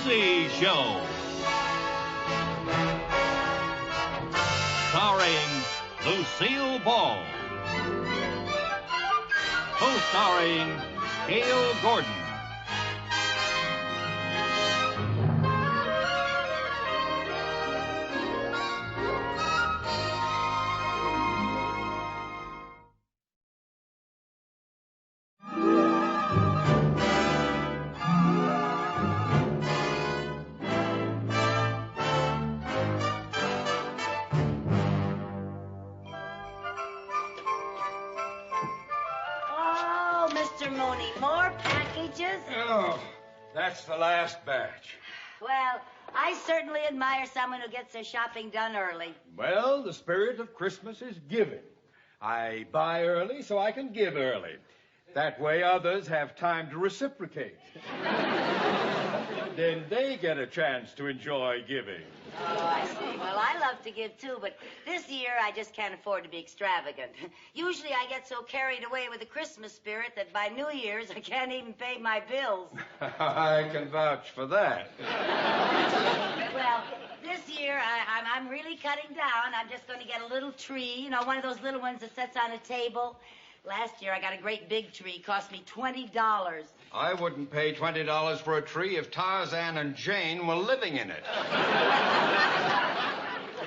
Lucy Show. Starring Lucille Ball. Co-starring Gale Gordon. More packages? Oh, that's the last batch. Well, I certainly admire someone who gets their shopping done early. Well, the spirit of Christmas is giving. I buy early so I can give early. That way others have time to reciprocate. Then they get a chance to enjoy giving. Oh, I see. Well, I love to give, too, but this year I just can't afford to be extravagant. Usually I get so carried away with the Christmas spirit that by New Year's I can't even pay my bills. I can vouch for that. Well, this year I'm really cutting down. I'm just going to get a little tree, you know, one of those little ones that sits on a table. Last year I got a great big tree. It cost me $20. I wouldn't pay $20 for a tree if Tarzan and Jane were living in it.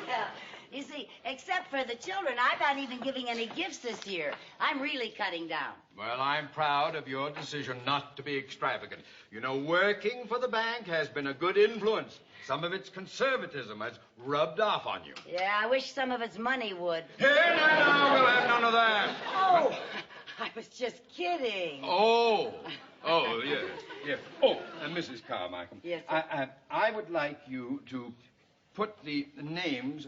Well, you see, except for the children, I'm not even giving any gifts this year. I'm really cutting down. Well, I'm proud of your decision not to be extravagant. You know, working for the bank has been a good influence. Some of its conservatism has rubbed off on you. Yeah, I wish some of its money would. Here, now, we'll have none of that. Oh, I was just kidding. Oh, yes. Oh, Mrs. Carmichael. Yes, sir. I would like you to put the names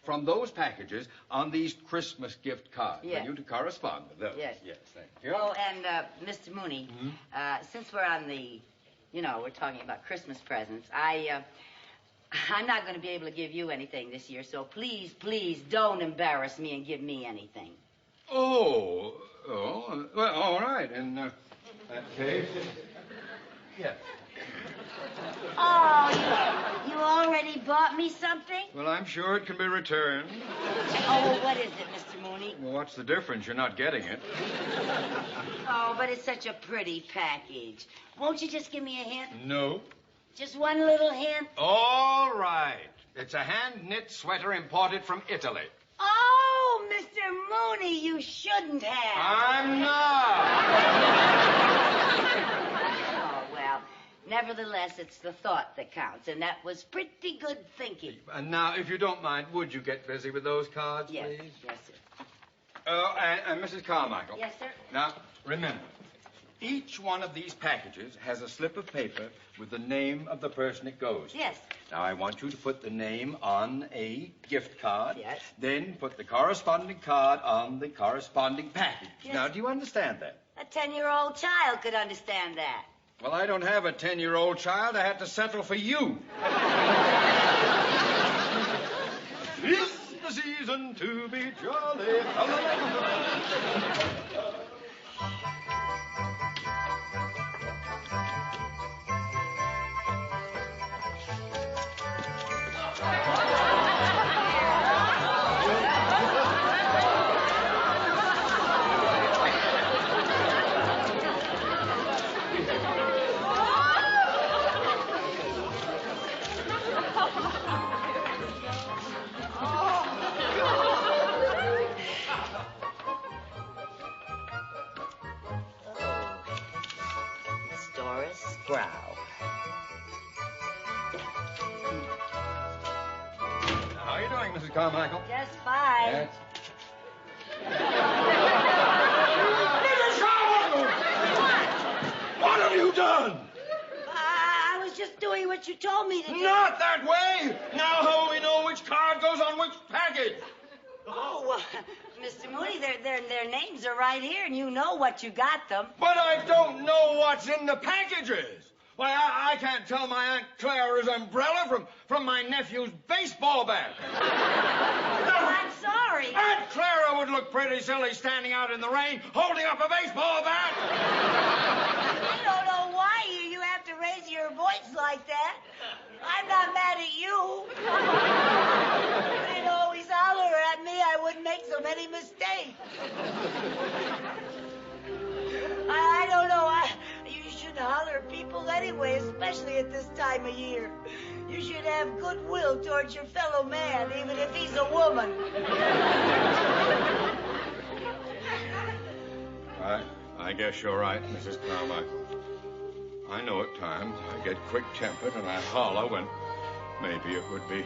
from those packages on these Christmas gift cards. Yes. For you to correspond with those. Yes. Yes, thank you. Oh, and, Mr. Mooney, since we're on the, we're talking about Christmas presents, I'm not going to be able to give you anything this year, so please, please don't embarrass me and give me anything. Oh, well, all right. In that case, yes. Oh, you already bought me something? Well, I'm sure it can be returned. Oh, what is it, Mr. Mooney? Well, what's the difference? You're not getting it. Oh, but it's such a pretty package. Won't you just give me a hint? No. Just one little hint? All right. It's a hand-knit sweater imported from Italy. Oh, Mr. Mooney, you shouldn't have. I'm not. Oh, well, nevertheless, it's the thought that counts, and that was pretty good thinking. And now, if you don't mind, would you get busy with those cards, Yes, please? yes, sir. Oh, and Mrs. Carmichael. Yes, sir. Now, remember, each one of these packages has a slip of paper with the name of the person it goes to. Yes. Now, I want you to put the name on a gift card. Yes. Then put the corresponding card on the corresponding package. Yes. Now, do you understand that? A 10-year-old child could understand that. Well, I don't have a 10-year-old child. I had to settle for you. It's the season to be jolly. Brow. How are you doing, Mrs. Carmichael? Just fine. Yes. Mrs. Carmichael! What have you done? I was just doing what you told me to do. Not that way! Now how will we know which card goes on which package? Oh, Mr. Mooney, their names are right here, and you know what you got them. But I don't know what's in the packages. Why, I can't tell my Aunt Clara's umbrella from my nephew's baseball bat. I'm sorry. Aunt Clara would look pretty silly standing out in the rain holding up a baseball bat. I don't know why you have to raise your voice like that. I'm not mad at you. If you'd always holler at me, I wouldn't make so many mistakes. I don't know. You should holler at people anyway, especially at this time of year. You should have goodwill towards your fellow man, even if he's a woman. I guess you're right, Mrs. Carmichael. I know at times I get quick-tempered and I holler when maybe it would be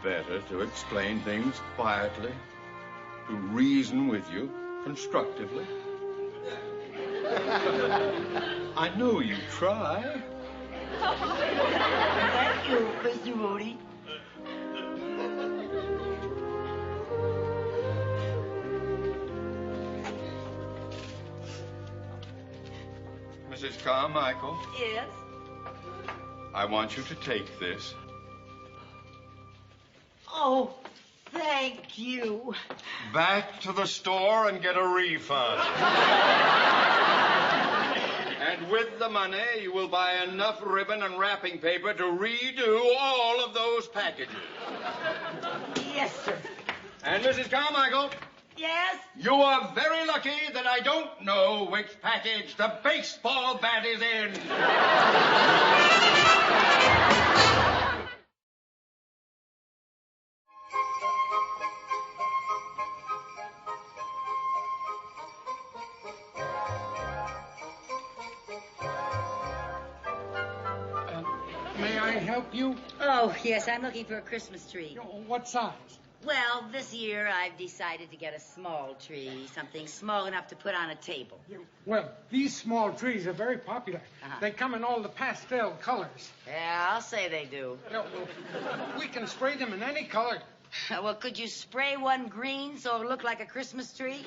better to explain things quietly, to reason with you constructively. I know you try. Thank you, Mr. Moody. Mrs. Carmichael, Yes? I want you to take this. Oh, thank you. Back to the store and get a refund. And with the money, you will buy enough ribbon and wrapping paper to redo all of those packages. Yes, sir. And Mrs. Carmichael, Yes? you are very lucky that I don't know which package the baseball bat is in. May I help you? Oh, yes, I'm looking for a Christmas tree. What size? Well, this year I've decided to get a small tree, something small enough to put on a table. Well, these small trees are very popular. Uh-huh. They come in all the pastel colors. Yeah, I'll say they do. We can spray them in any color. Well, could you spray one green so it'll look like a Christmas tree?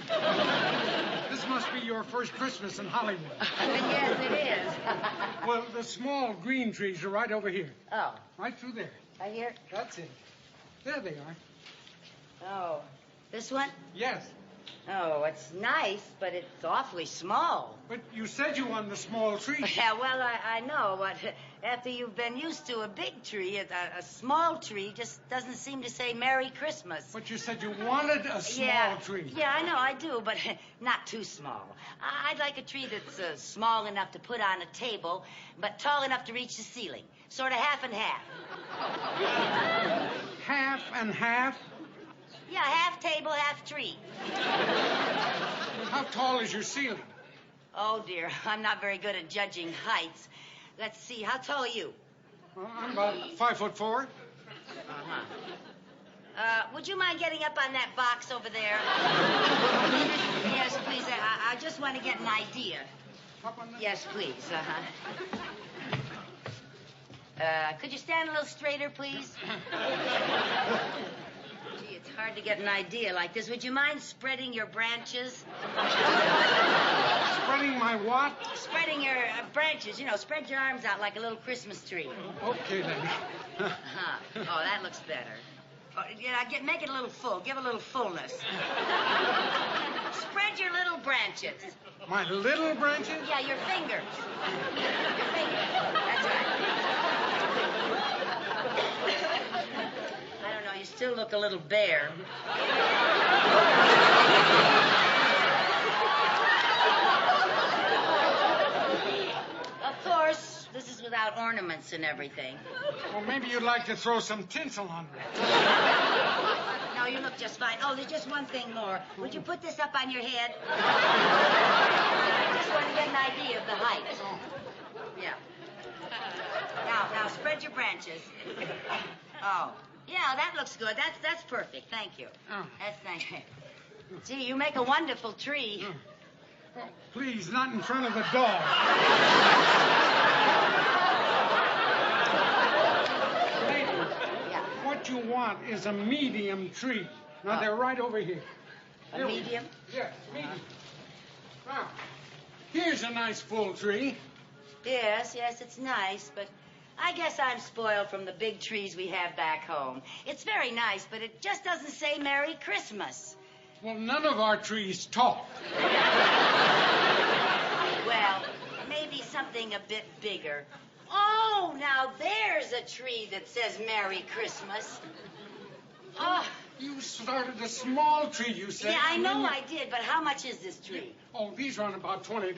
This must be your first Christmas in Hollywood. Yes, it is. Well, the small green trees are right over here. Oh, Right through there. right here? That's it. There they are. Oh, this one? Yes. Oh, it's nice, but it's awfully small. But you said you wanted a small tree. Yeah, well, I know, but after you've been used to a big tree, a small tree just doesn't seem to say Merry Christmas. But you said you wanted a small tree. Yeah, I know, I do, but not too small. I'd like a tree that's small enough to put on a table, but tall enough to reach the ceiling. Sort of half and half. Half and half? Yeah, half table, half tree. How tall is your ceiling? Oh, dear, I'm not very good at judging heights. Let's see, how tall are you? I'm about 5'4". Would you mind getting up on that box over there? Yes, please. I just want to get an idea. Up on that? Yes, please. Could you stand a little straighter, please? Gee, it's hard to get an idea like this. Would you mind spreading your branches? Spreading my what? Spreading your branches. You know, spread your arms out like a little Christmas tree. Okay, then. Uh-huh. Oh, that looks better. Oh, yeah, make it a little full. Give a little fullness. Spread your little branches. My little branches? Yeah, your fingers. Your fingers. That's right. I don't know. You still look a little bare. Of course, this is without ornaments and everything. Well, maybe you'd like to throw some tinsel on it. No, you look just fine. Oh, there's just one thing more. Would you put this up on your head? I just want to get an idea of the height. Yeah. Now, spread your branches. Oh. Yeah, that looks good. That's perfect. Thank you. Oh. That's nice. Gee, you make a wonderful tree. Oh, please, not in front of the dog. Lady, Yeah. what you want is a medium tree. Now, they're right over here. A Here we- medium? Yes, medium. Now, here's a nice full tree. Yes, it's nice, but I guess I'm spoiled from the big trees we have back home. It's very nice, but it just doesn't say Merry Christmas. Well, none of our trees talk. Well, maybe something a bit bigger. Oh, now there's a tree that says Merry Christmas. Oh. You started a small tree, you said. Yeah, I know I did, but how much is this tree? Oh, these run about $20,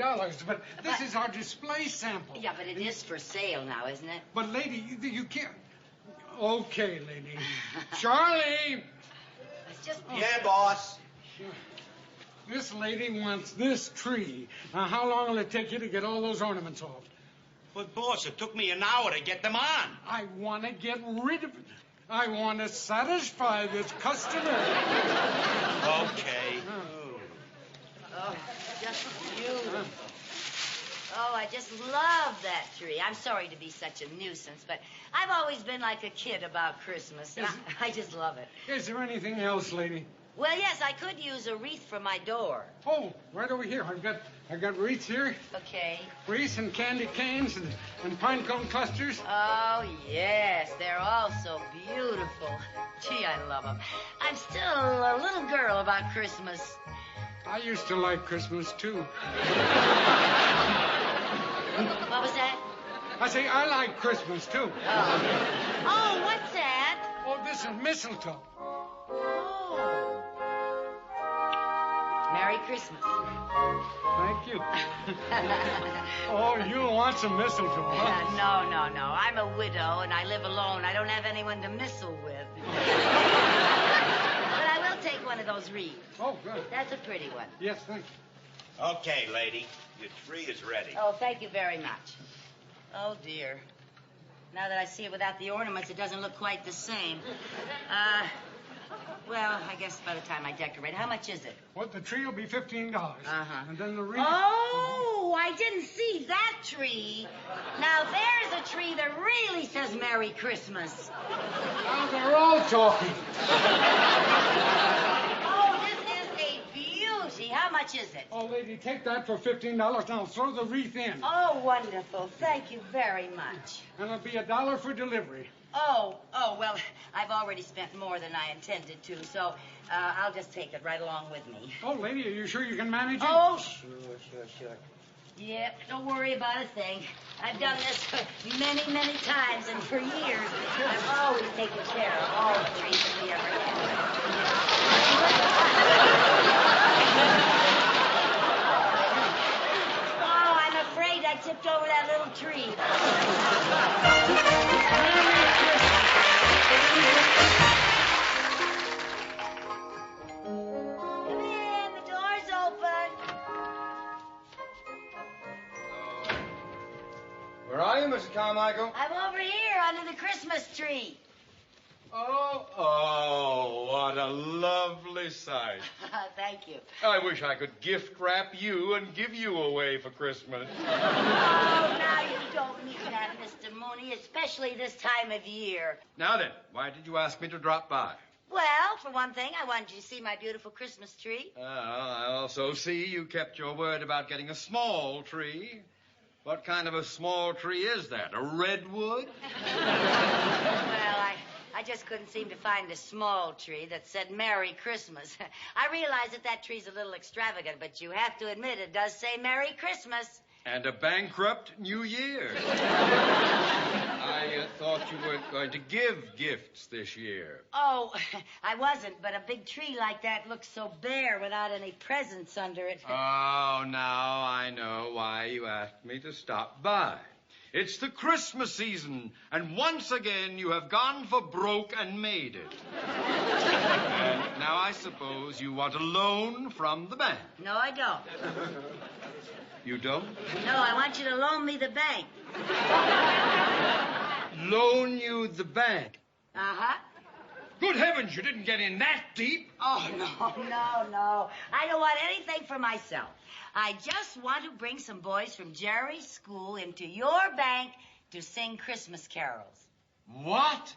but this is our display sample. Yeah, but it is for sale now, isn't it? But, lady, you can't... Okay, lady. Charlie! It's just... Yeah, boss. This lady wants this tree. Now, how long will it take you to get all those ornaments off? But, boss, it took me an hour to get them on. I want to get rid of it. I want to satisfy this customer. Okay. Oh, just beautiful. Oh, I just love that tree. I'm sorry to be such a nuisance, but I've always been like a kid about Christmas. And I just love it. Is there anything else, lady? Well, yes, I could use a wreath for my door. Oh, right over here. I've got wreaths here. Okay. Wreaths and candy canes and pine cone clusters. Oh, yes, they're all so beautiful. Gee, I love them. I'm still a little girl about Christmas. I used to like Christmas, too. What was that? I say I like Christmas, too. Oh, what's that? Oh, this is mistletoe. Oh. Merry Christmas. Thank you. Oh, you want some mistletoe, huh? No. I'm a widow, and I live alone. I don't have anyone to mistle with. But I will take one of those wreaths. Oh, good. That's a pretty one. Yes, thank you. Okay, lady. Your tree is ready. Oh, thank you very much. Oh, dear. Now that I see it without the ornaments, it doesn't look quite the same. Well, I guess by the time I decorate, how much is it? Well, the tree will be $15. Uh-huh. And then the wreath... Oh, I didn't see that tree. Now, there's a tree that really says Merry Christmas. Now they're all talking. Oh, this is a beauty. How much is it? Oh, lady, take that for $15. Now throw the wreath in. Oh, wonderful. Thank you very much. And it'll be $1 for delivery. Oh, well, I've already spent more than I intended to, so I'll just take it right along with me. Oh, lady, are you sure you can manage it? Oh, sure. Yep, don't worry about a thing. I've done this many, many times, and for years, I've always taken care of all the trees that we ever had. Oh, I'm afraid I tipped over that little tree. Come in, the door's open. Where are you, Mrs. Carmichael? I'm over here under the Christmas tree. Oh, what a lovely sight. Thank you. I wish I could gift wrap you and give you away for Christmas. Oh, now you don't mean that, Mr. Mooney, especially this time of year. Now then, why did you ask me to drop by? Well, for one thing, I wanted you to see my beautiful Christmas tree. I also see you kept your word about getting a small tree. What kind of a small tree is that? A redwood? Well, I just couldn't seem to find a small tree that said Merry Christmas. I realize that tree's a little extravagant, but you have to admit it does say Merry Christmas. And a bankrupt New Year. I thought you weren't going to give gifts this year. Oh, I wasn't, but a big tree like that looks so bare without any presents under it. Oh, now I know why you asked me to stop by. It's the Christmas season, and once again you have gone for broke and made it. And now I suppose you want a loan from the bank. No, I don't. You don't? No, I want you to loan me the bank. Loan you the bank? Uh-huh. Good heavens, you didn't get in that deep. Oh, no. I don't want anything for myself. I just want to bring some boys from Jerry's school into your bank to sing Christmas carols. What?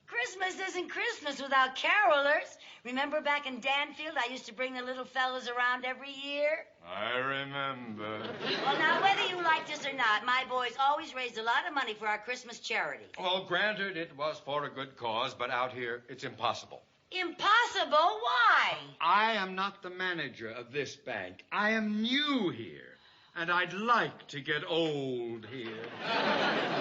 Christmas isn't Christmas without carolers. Remember back in Danfield, I used to bring the little fellows around every year? I remember. Well, now, whether you like this or not, my boys always raised a lot of money for our Christmas charity. Well, granted, it was for a good cause, but out here, it's impossible. Impossible? Why? I am not the manager of this bank. I am new here. and I'd like to get old here.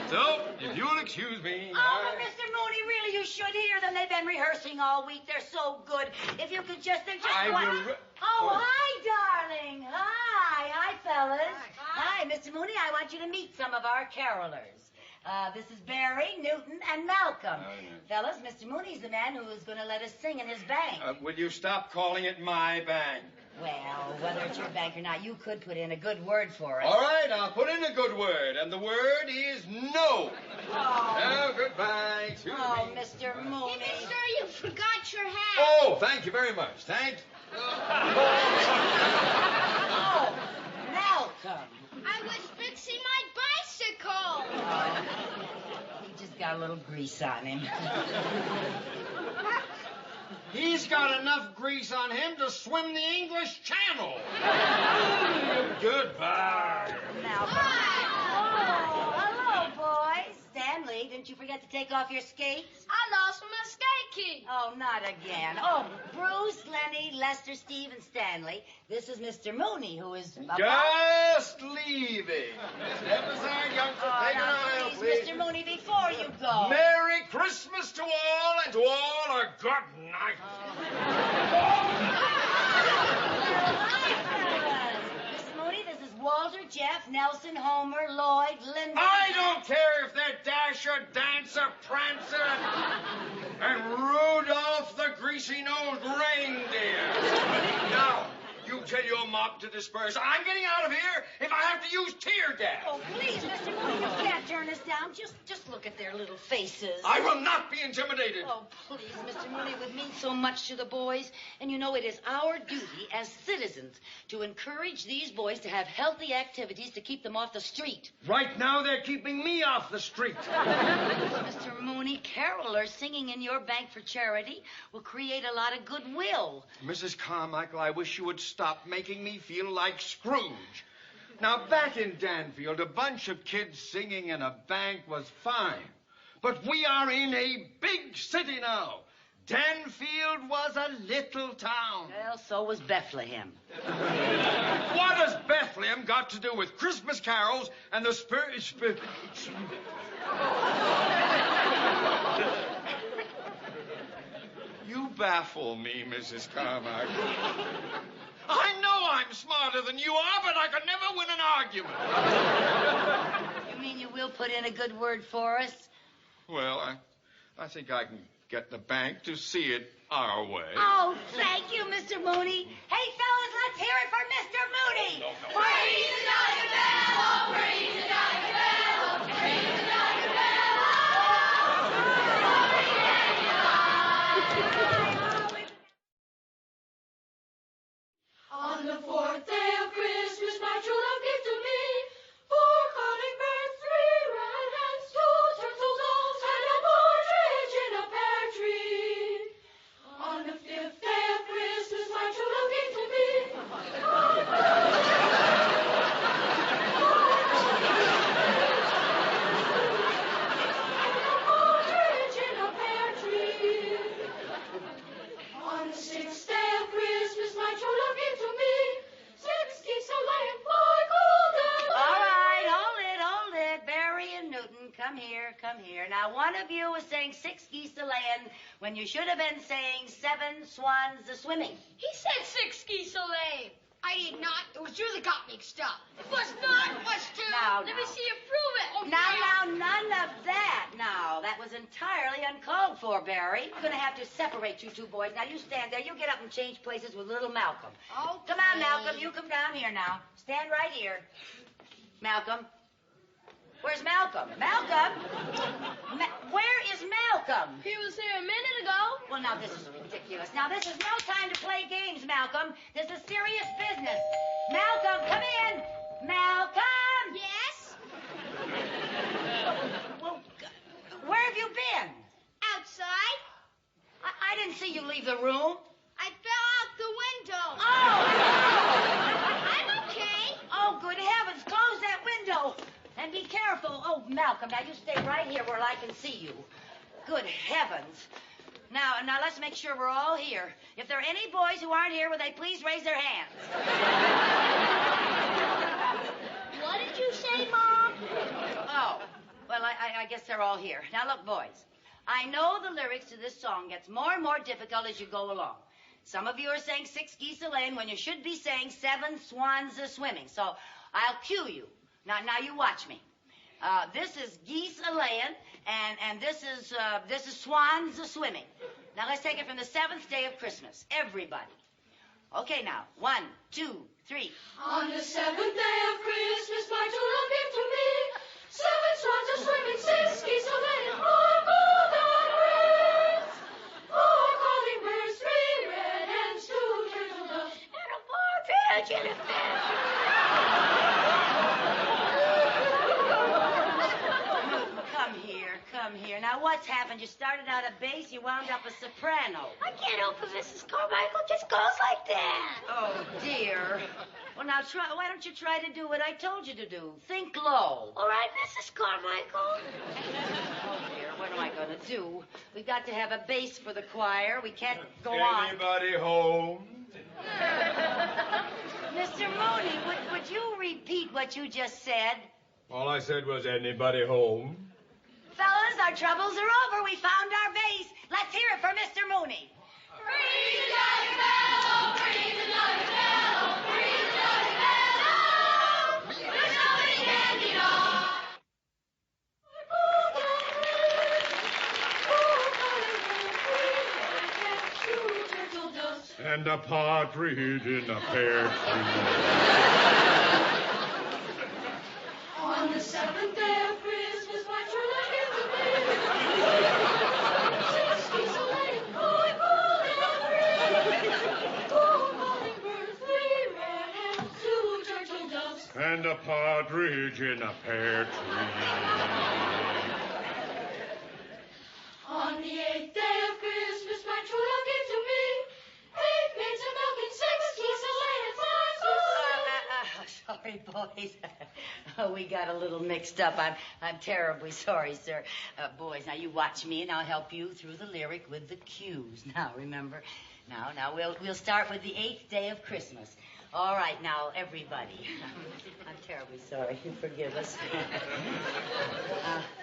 So, if you'll excuse me... Oh, but Mr. Mooney, really, you should hear them. They've been rehearsing all week. They're so good. If you could just... They're just... Oh, hi, darling. Hi, fellas. Hi, Mr. Mooney. I want you to meet some of our carolers. This is Barry, Newton, and Malcolm. Fellas, Mr. Mooney's the man who is going to let us sing in his bank. Will you stop calling it my bank? Well, whether it's your bank or not, you could put in a good word for us. All right, I'll put in a good word, and the word is no. Oh, goodbye. Excuse me. Mr. Mooney. Hey, mister, you forgot your hat. Oh, thank you very much. Thanks. Oh, Malcolm. I was fixing my bicycle. He just got a little grease on him. He's got enough grease on him to swim the English Channel. Goodbye. Malcolm. Oh, hello, boys. Stanley, didn't you forget to take off your skates? I lost my skate key. Oh, not again. Oh, Bruce, Lenny, Lester, Steve, and Stanley. This is Mr. Mooney, who is... Just leaving. Step aside, youngster. Take an aisle, please. Mr. Mooney, before you go... Merry Christmas to all, and to all a good night. Mr. Mooney, this is Walter, Jeff, Nelson, Homer, Lloyd, Linda... I don't care if they're Dasher, Dancer, Prancer, and Rudolph the greasy-nosed reindeer. Now, you tell your mob to disperse. I'm getting out of here if I have to use tear gas. Oh, please, Mr. Mooney, you can't turn us down. Just look at their little faces. I will not be intimidated. Oh, please, Mr. Mooney, it would mean so much to the boys. And you know, it is our duty as citizens to encourage these boys to have healthy activities to keep them off the street. Right now, they're keeping me off the street. Mr. Mooney, carolers singing in your bank for charity will create a lot of goodwill. Mrs. Carmichael, I wish you would stop making me feel like Scrooge. Now, back in Danfield, a bunch of kids singing in a bank was fine. But we are in a big city now. Danfield was a little town. Well, so was Bethlehem. What has Bethlehem got to do with Christmas carols and the spirit... You baffle me, Mrs. Carmichael. I know I'm smarter than you are, but I could never win an argument. You mean you will put in a good word for us? Well, I think I can get the bank to see it our way. Oh, thank you, Mr. Mooney. Hey, fellas, let's hear it for Mr. Mooney. Praise the Daugher Bell, oh, praise the Daugher Bell, oh, praise the Daugher Bell. On the fourth day of Christmas, my true love gave to me 4 calling birds, 3 red hens, 2 turtle doves, and a partridge in a pear tree. On the 5th day of Christmas, my true love gave to me a partridge in a pear tree. On the 6th day of Christmas, my true love gave to me 6 geese a laying, 5 golden. All right, hold it. Barry and Newton, come here. Now, one of you was saying 6 geese a-laying when you should have been saying 7 swans a-swimming. He said 6 geese a-laying. I did not. It was you that got mixed up. It was not. It was 2. Now. Let me see you prove it. Oh, Now, none of that. Now, that was entirely uncalled for, Barry. I'm going to have to separate you two boys. Now, you stand there. You get up and change places with little Malcolm. Okay. Come on, Malcolm. You come down here now. Stand right here. Malcolm. Where's Malcolm? Malcolm? Where is Malcolm? He was here a minute ago. Well, now, this is ridiculous. Now, this is no time to play games, Malcolm. This is serious business. Malcolm, come in. Malcolm! Yes? Well, where have you been? Outside. I didn't see you leave the room. I fell out the window. Oh! I'm okay. Oh, good heavens. Close that window. And be careful. Oh, Malcolm, now you stay right here where I can see you. Good heavens. Now, let's make sure we're all here. If there are any boys who aren't here, will they please raise their hands? you say, Mom? Oh, well, I guess they're all here. Now, look, boys. I know the lyrics to this song gets more and more difficult as you go along. Some of you are saying 6 geese a-laying when you should be saying 7 swans a-swimming. So I'll cue you. Now you watch me. This is geese a-laying, and this is swans a-swimming. Now let's take it from the 7th day of Christmas. Everybody. Okay, now. 1, 2, 3. On the 7th day of Christmas, my true love gave to me 7 swans a-swimming, 6 geese a-laying, 4 golden rings, 4 calling birds, 3 red hens, 2 turtle doves, And a partridge in a pear. Come here. Now, what's happened? You started out a bass, you wound up a soprano. I can't help it, Mrs. Carmichael. It just goes like that. Oh, dear. Well, now, why don't you try to do what I told you to do? Think low. All right, Mrs. Carmichael. Oh, dear, what am I going to do? We've got to have a bass for the choir. We can't go on. Anybody home? Mr. Mooney, would you repeat what you just said? All I said was, anybody home? Fellas, our troubles are over. We found our bass. Let's hear it for Mr. Mooney. Ring the jolly bell, ring the jolly bell, ring the jolly bell. There's nobody standing on. And a partridge in a pear tree. On the 7th day of Christmas, my true love gave to me 6 geese a-laying, 4 golden rings, 4 calling birds, 3 red hens, 2 turtle doves. And a partridge in a pear tree. On the 8th day of Christmas, my true love gave to me 8 maids a milking, 6 geese a-laying, 5 Sorry, boys. We got a little mixed up. I'm terribly sorry, sir. Boys, now you watch me, and I'll help you through the lyric with the cues. Now, remember? Now, we'll start with the 8th day of Christmas. All right, now, everybody. I'm terribly sorry. Forgive us.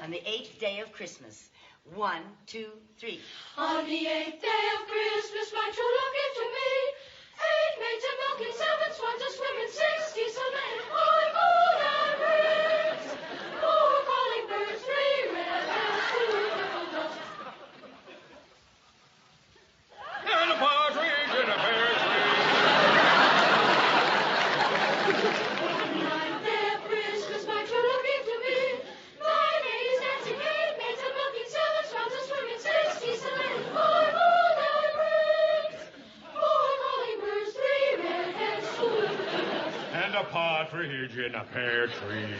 On the 8th day of Christmas. 1, 2, 3. On the 8th day of Christmas, my true love gave to me 8 maids a milking, 7 swans a-swimming, 6 geese a-laying, 5 golden rings, 4 calling birds, 3 red hens, 2 turtle doves. And a partridge in a pear tree. On the 9th day of Christmas, my true love gave to me 9 ladies dancing, 8 maids a milking, 7 swans a-swimming, 6 geese a-laying, 5 golden rings, 4 calling birds, 3 red hens, 2 turtle doves. And a partridge in a pear tree.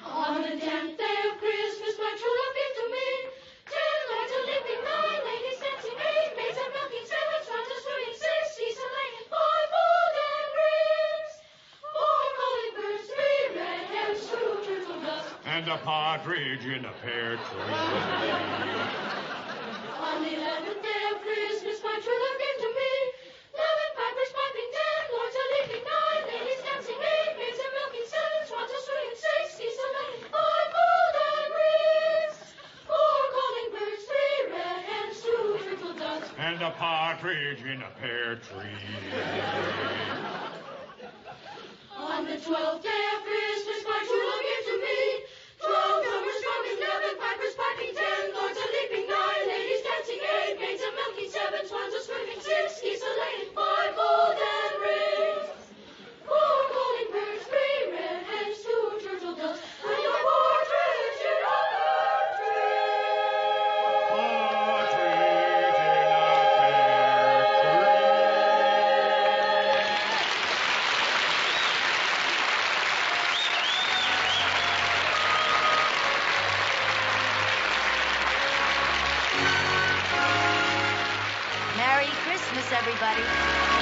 On the 10th day of Christmas, my true love gave to me 10 lords a-leaping, 9 ladies dancing, 8 maids a milking, 7 swans a-swimming, 6 geese a-laying, 5 golden rings, 4 calling birds, 3 red hens, 2 turtle doves. And a partridge in a pear tree. On the 11th day of Christmas, my true love gave to me 11 pipers piping, 10 lords a-leaping, 9 ladies dancing, 8 maids a milking, 7 swans a-swimming, 6 geese a-laying, 5 golden rings, 4 calling birds, 3 red hens, 2 turtle doves. And a partridge in a pear tree. On the 12th day of Christmas, my true love gave to me 12 drummers drumming, 11 pipers piping, 10 lords a-leaping, 9 ladies dancing, 8 maids a milking, 7 swans a-swimming, 6 geese a-laying, 5 golden rings, 4 calling birds, 3 red hens, 2 turtle doves, and a partridge in a pear tree. Partridge in a pear Merry Christmas, everybody.